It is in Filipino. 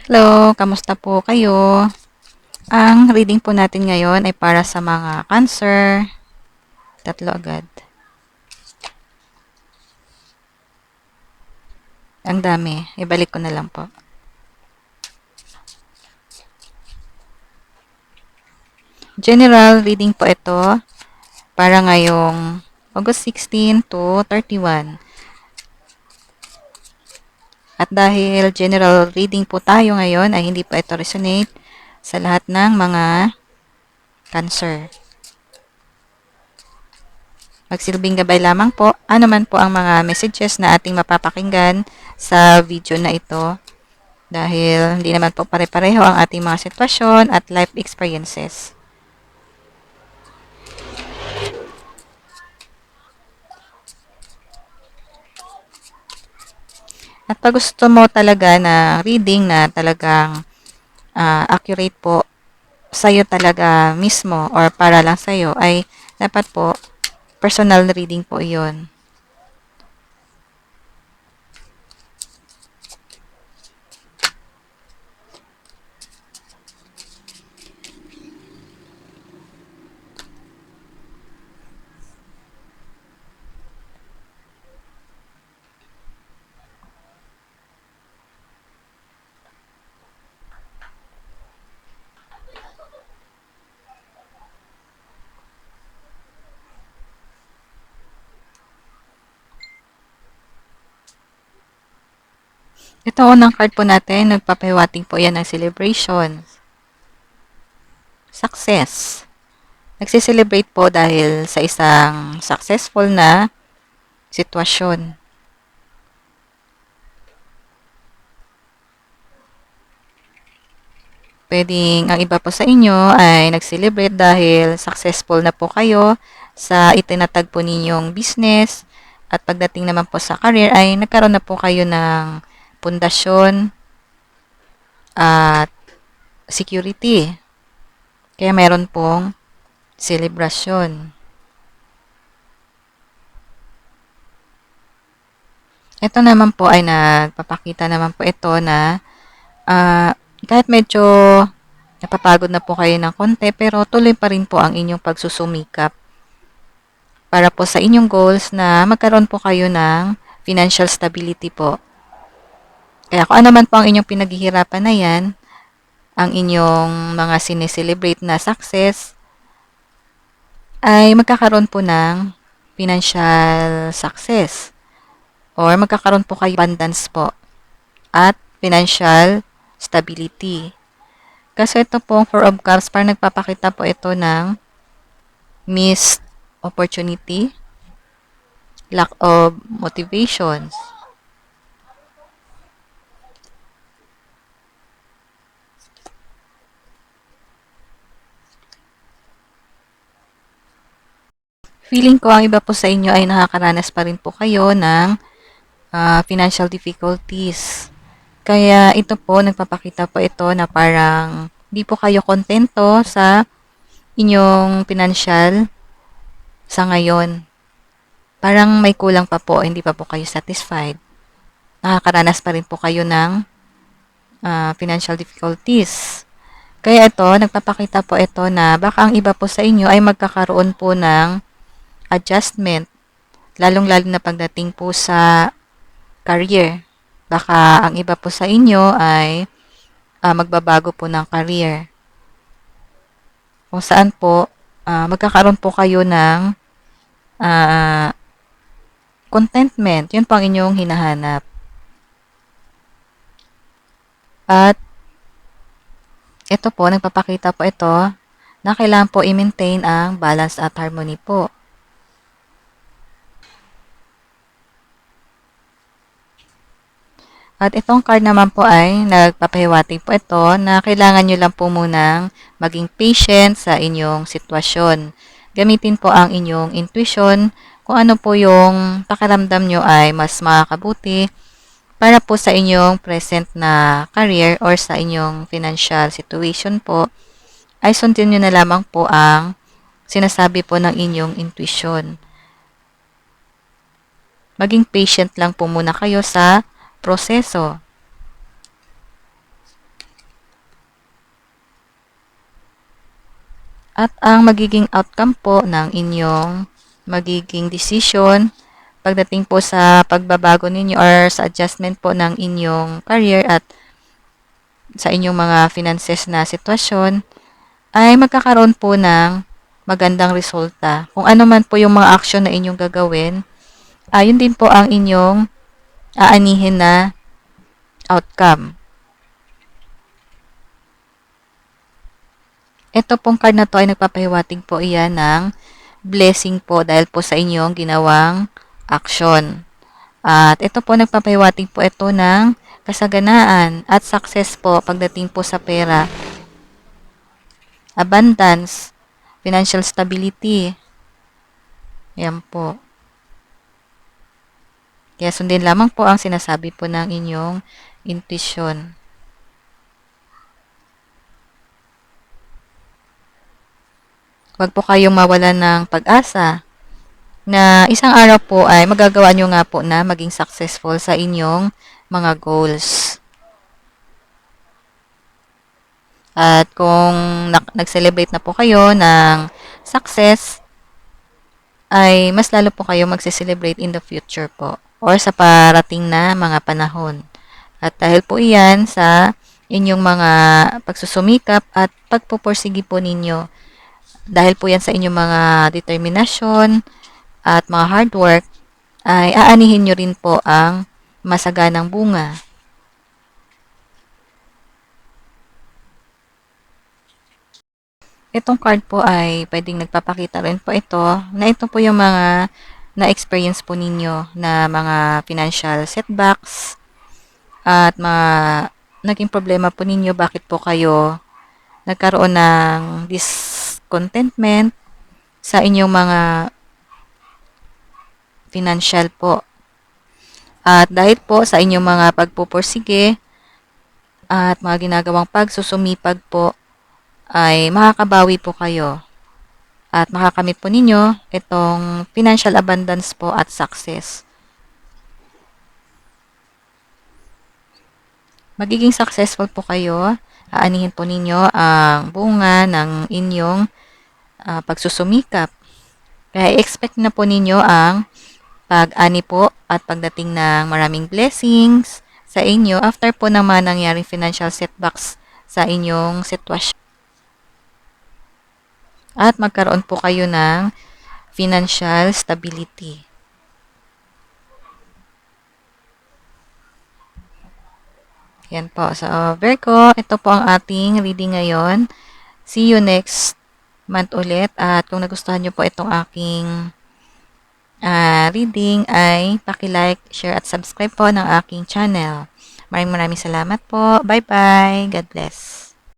Hello, kamusta po kayo? Ang reading po natin ngayon ay para sa mga Cancer. Tatlo agad. Ang dami. Ibalik ko na lang po. General reading po ito para ngayong August 16 to 31. At dahil general reading po tayo ngayon ay hindi pa ito resonate sa lahat ng mga Cancer. Magsilbing gabay lamang po ano man po ang mga messages na ating mapapakinggan sa video na ito dahil hindi naman po pare-pareho ang ating mga sitwasyon at life experiences. At pag gusto mo talaga na reading na talagang accurate po sa'yo talaga mismo or para lang sa'yo ay dapat po personal reading po iyon. Ito unang card po natin, nagpapahiwating po yan ng celebration. Success. Nagsiselebrate po dahil sa isang successful na sitwasyon. Pwedeng ang iba po sa inyo ay nag-celebrate dahil successful na po kayo sa itinatag po ninyong business at pagdating naman po sa career ay nagkaroon na po kayo ng pundasyon at security. Kaya mayroon pong celebration. Ito naman po ay nagpapakita naman po ito na kahit medyo napapagod na po kayo ng konti, pero tuloy pa rin po ang inyong pagsusumikap para po sa inyong goals na magkaroon po kayo ng financial stability po. Kaya kung ano man po ang inyong pinaghihirapan na yan, ang inyong mga sineselebrate na success, ay magkakaroon po ng financial success or magkakaroon po kayo abundance po at financial stability. Kasi ito po, Four of Cups, parang nagpapakita po ito ng missed opportunity, lack of motivations. Feeling ko ang iba po sa inyo ay nakakaranas pa rin po kayo ng financial difficulties. Kaya ito po, nagpapakita po ito na parang di po kayo kontento sa inyong financial sa ngayon. Parang may kulang pa po, hindi pa po kayo satisfied. Nakakaranas pa rin po kayo ng financial difficulties. Kaya ito, nagpapakita po ito na baka ang iba po sa inyo ay magkakaroon po ng adjustment, lalong-lalo na pagdating po sa career. Baka ang iba po sa inyo ay magbabago po ng career. Kung saan po, magkakaroon po kayo ng uh, contentment. Yun po ang inyong hinahanap. At ito po, nagpapakita po ito na kailangan po i-maintain ang balance at harmony po. At itong card naman po ay nagpapahiwatig po ito na kailangan nyo lang po munang maging patient sa inyong sitwasyon. Gamitin po ang inyong intuition kung ano po yung pakiramdam nyo ay mas makakabuti para po sa inyong present na career or sa inyong financial situation po, ay sundin nyo na lamang po ang sinasabi po ng inyong intuition. Maging patient lang po muna kayo sa proseso. At ang magiging outcome po ng inyong magiging decision pagdating po sa pagbabago ninyo or sa adjustment po ng inyong career at sa inyong mga finances na sitwasyon ay magkakaroon po ng magandang resulta. Kung ano man po yung mga action na inyong gagawin, yun din po ang inyong aanihin na outcome. Ito pong card na to ay nagpapahiwatig po iyan ng blessing po dahil po sa inyong ginawang action. At ito po nagpapahiwatig po ito ng kasaganaan at success po pagdating po sa pera, abundance, financial stability. Yan po. Kaya sundin lamang po ang sinasabi po ng inyong intuition. Huwag po kayong mawalan ng pag-asa na isang araw po ay magagawa nyo nga po na maging successful sa inyong mga goals. At kung nag-celebrate na po kayo ng success, ay mas lalo po kayo magse-celebrate in the future po or sa parating na mga panahon. At dahil po iyan sa inyong mga pagsusumikap at pagpupursigi po ninyo, dahil po yan sa inyong mga determinasyon at mga hard work, ay aanihin nyo rin po ang masaganang bunga. Itong card po ay pwedeng nagpapakita rin po ito na ito po yung mga na-experience po ninyo na mga financial setbacks at mga naging problema po ninyo, bakit po kayo nagkaroon ng discontentment sa inyong mga financial po. At dahil po sa inyong mga pagpupursige at mga ginagawang pagsusumipag po, ay makakabawi po kayo at makakamit po ninyo itong financial abundance po at success. Magiging successful po kayo, aanihin po ninyo ang bunga ng inyong pagsusumikap. Kaya expect na po ninyo ang pag-ani po at pagdating ng maraming blessings sa inyo after po ng mga nangyaring financial setbacks sa inyong sitwasyon. At magkaroon po kayo ng financial stability. Yan po. So, Virgo, ito po ang ating reading ngayon. See you next month ulit. At kung nagustuhan nyo po itong aking reading, ay paki-like, share at subscribe po ng aking channel. Maraming salamat po. Bye-bye. God bless.